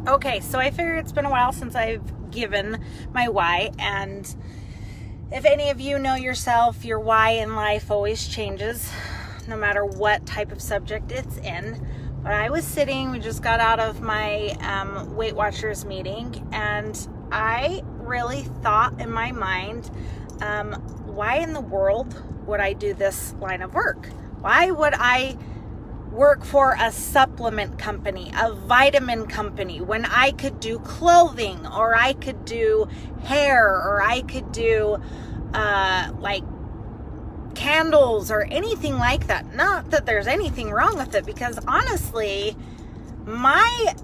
Okay, so I figure it's been a while since I've given my why, and if any of you know yourself, your why in life always changes, no matter what type of subject it's in. But I was sitting, we just got out of my Weight Watchers meeting, and I really thought in my mind, why in the world would I do this line of work? Why would I work for a supplement company, a vitamin company, when I could do clothing, or I could do hair, or I could do like candles or anything like that? Not that there's anything wrong with it, because honestly, my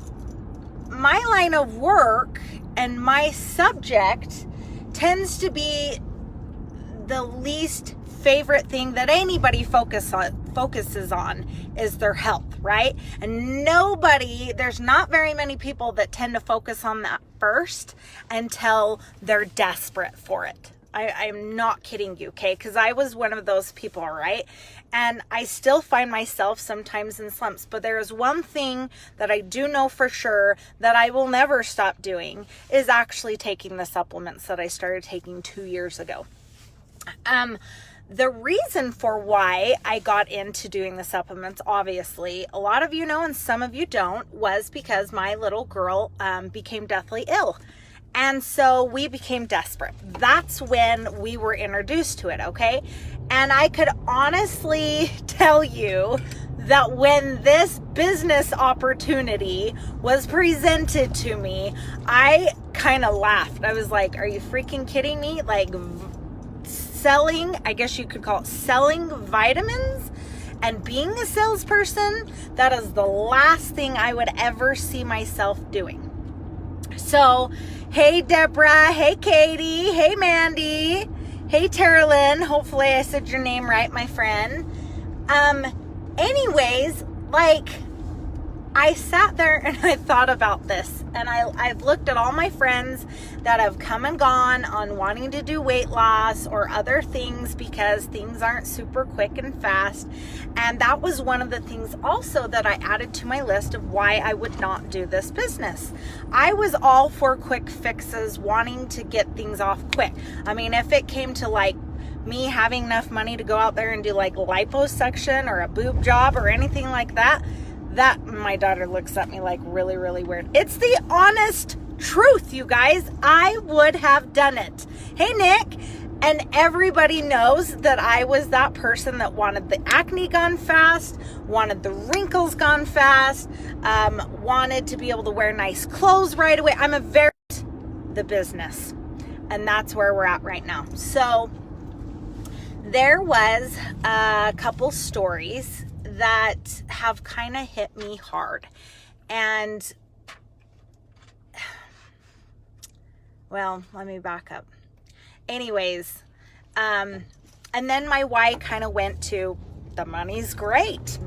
line of work and my subject tends to be the least favorite thing that anybody focuses on is their health, right? And there's not very many people that tend to focus on that first until they're desperate for it. I'm not kidding you, okay? Because I was one of those people, right? And I still find myself sometimes in slumps. But there is one thing that I do know for sure that I will never stop doing, is actually taking the supplements that I started taking 2 years ago. The reason for why I got into doing the supplements, obviously, a lot of you know and some of you don't, was because my little girl became deathly ill. And so we became desperate. That's when we were introduced to it, okay? And I could honestly tell you that when this business opportunity was presented to me, I kind of laughed. I was like, are you freaking kidding me? Like, selling, I guess you could call it selling vitamins and being a salesperson, that is the last thing I would ever see myself doing. So, hey Deborah, hey Katie, hey Mandy, hey Teralyn, hopefully I said your name right, my friend. Anyways, like, I sat there and I thought about this, and I've looked at all my friends that have come and gone on wanting to do weight loss or other things, because things aren't super quick and fast. And that was one of the things also that I added to my list of why I would not do this business. I was all for quick fixes, wanting to get things off quick. I mean, if it came to like me having enough money to go out there and do like liposuction or a boob job or anything like that, my daughter looks at me like really, really weird. It's the honest truth, you guys. I would have done it. Hey, Nick. And everybody knows that I was that person that wanted the acne gone fast, wanted the wrinkles gone fast, wanted to be able to wear nice clothes right away. I'm the business. And that's where we're at right now. So there was a couple stories that have kind of hit me hard. And, well, let me back up. Anyways, and then my why kind of went to, the money's great.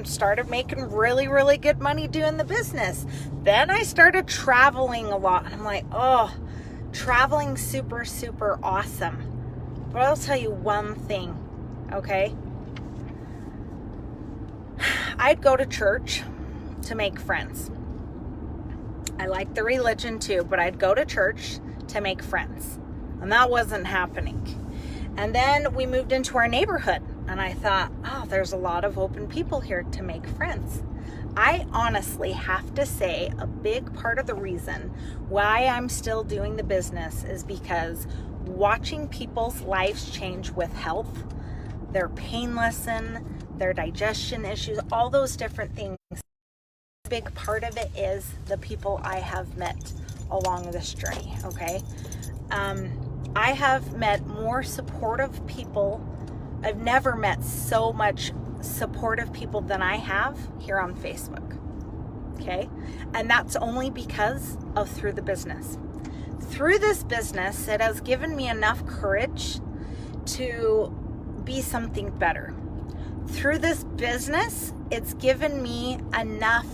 Started making really, really good money doing the business. Then I started traveling a lot. And I'm like, oh, traveling super, super awesome. But I'll tell you one thing, okay? I'd go to church to make friends. I like the religion too, but I'd go to church to make friends. And that wasn't happening. And then we moved into our neighborhood, and I thought, oh, there's a lot of open people here to make friends. I honestly have to say a big part of the reason why I'm still doing the business is because watching people's lives change with health, their pain lessen, their digestion issues, all those different things. A big part of it is the people I have met along this journey, okay? I have met more supportive people. I've never met so much supportive people than I have here on Facebook, okay? And that's only because of Through the Business. Through this business, it has given me enough courage to be something better. Through this business, it's given me enough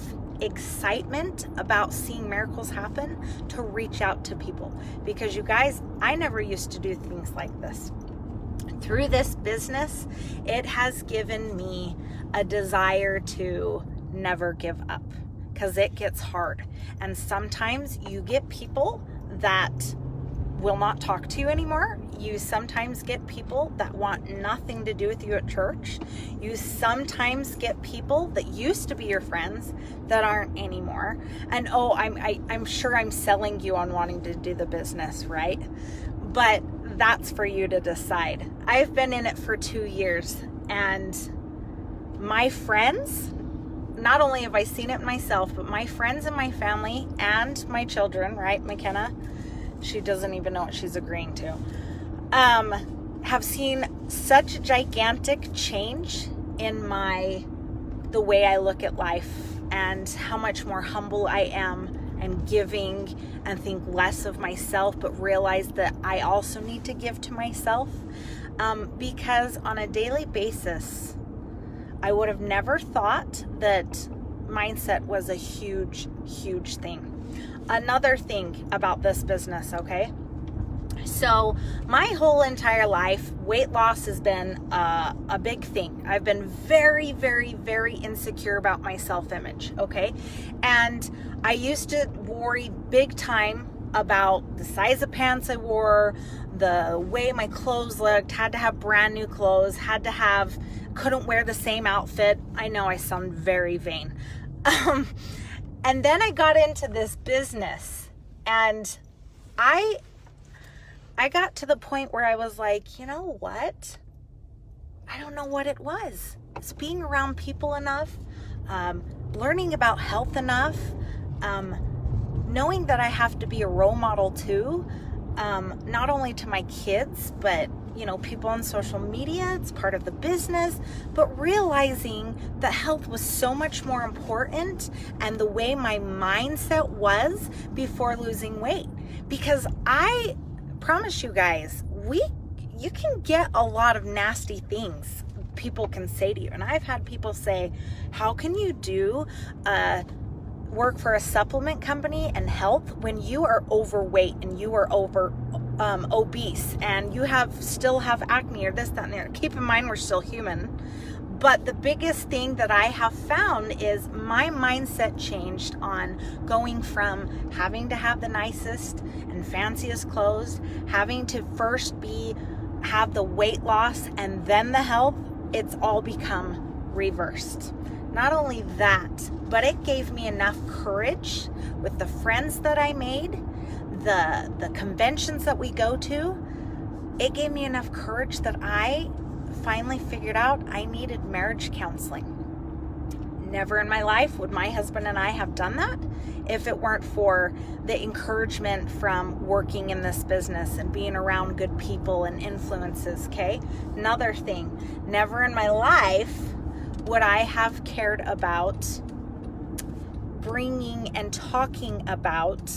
excitement about seeing miracles happen to reach out to people. Because you guys, I never used to do things like this. Through this business, it has given me a desire to never give up. because it gets hard. And sometimes you get people that will not talk to you anymore. You sometimes get people that want nothing to do with you at church. You sometimes get people that used to be your friends that aren't anymore. And I'm sure I'm selling you on wanting to do the business, right? But that's for you to decide. I've been in it for 2 years, and my friends, not only have I seen it myself, but my friends and my family and my children, right, McKenna? She doesn't even know what she's agreeing to. Have seen such a gigantic change in the way I look at life, and how much more humble I am and giving, and think less of myself, but realize that I also need to give to myself. Because on a daily basis, I would have never thought that mindset was a huge, huge thing. Another thing about this business, okay? So my whole entire life, weight loss has been a big thing. I've been very, very, very insecure about my self-image, okay? And I used to worry big time about the size of pants I wore, the way my clothes looked, had to have brand new clothes, couldn't wear the same outfit. I know I sound very vain. And then I got into this business, and I got to the point where I was like, you know what? I don't know what it was. It's being around people enough, learning about health enough, knowing that I have to be a role model too, not only to my kids, but people on social media. It's part of the business, but realizing that health was so much more important, and the way my mindset was before losing weight. Because I promise you guys, you can get a lot of nasty things people can say to you. And I've had people say, how can you do work for a supplement company and health when you are overweight and you are obese and you still have acne or this, that, and the other? Keep in mind, we're still human. But the biggest thing that I have found is my mindset changed on going from having to have the nicest and fanciest clothes, having to first have the weight loss and then the health. It's all become reversed. Not only that, but it gave me enough courage with the friends that I made, the conventions that we go to. It gave me enough courage that I finally figured out I needed marriage counseling. Never in my life would my husband and I have done that if it weren't for the encouragement from working in this business and being around good people and influences, okay? Another thing, never in my life would I have cared about bringing and talking about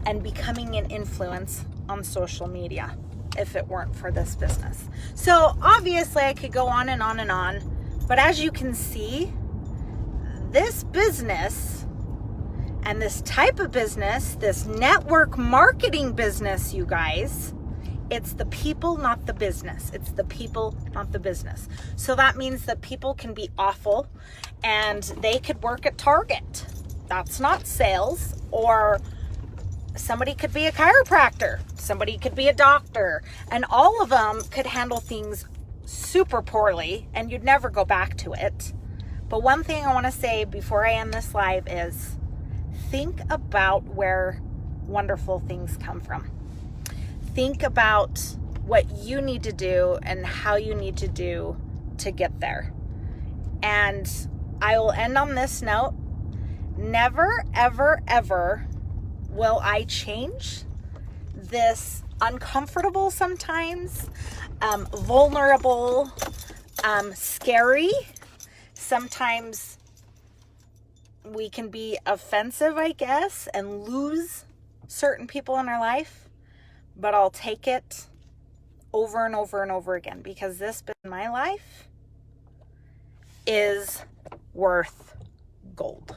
and becoming an influence on social media if it weren't for this business. So obviously I could go on and on and on, but as you can see, this business and this type of business, this network marketing business, you guys, it's the people, not the business. It's the people, not the business. So that means that people can be awful and they could work at Target. That's not sales. Or somebody could be a chiropractor. Somebody could be a doctor. And all of them could handle things super poorly and you'd never go back to it. But one thing I want to say before I end this live is think about where wonderful things come from. Think about what you need to do and how you need to do to get there. And I will end on this note. Never, ever, ever will I change this uncomfortable sometimes, vulnerable, scary. Sometimes we can be offensive, I guess, and lose certain people in our life. But I'll take it over and over and over again, because this bit in my life is worth gold.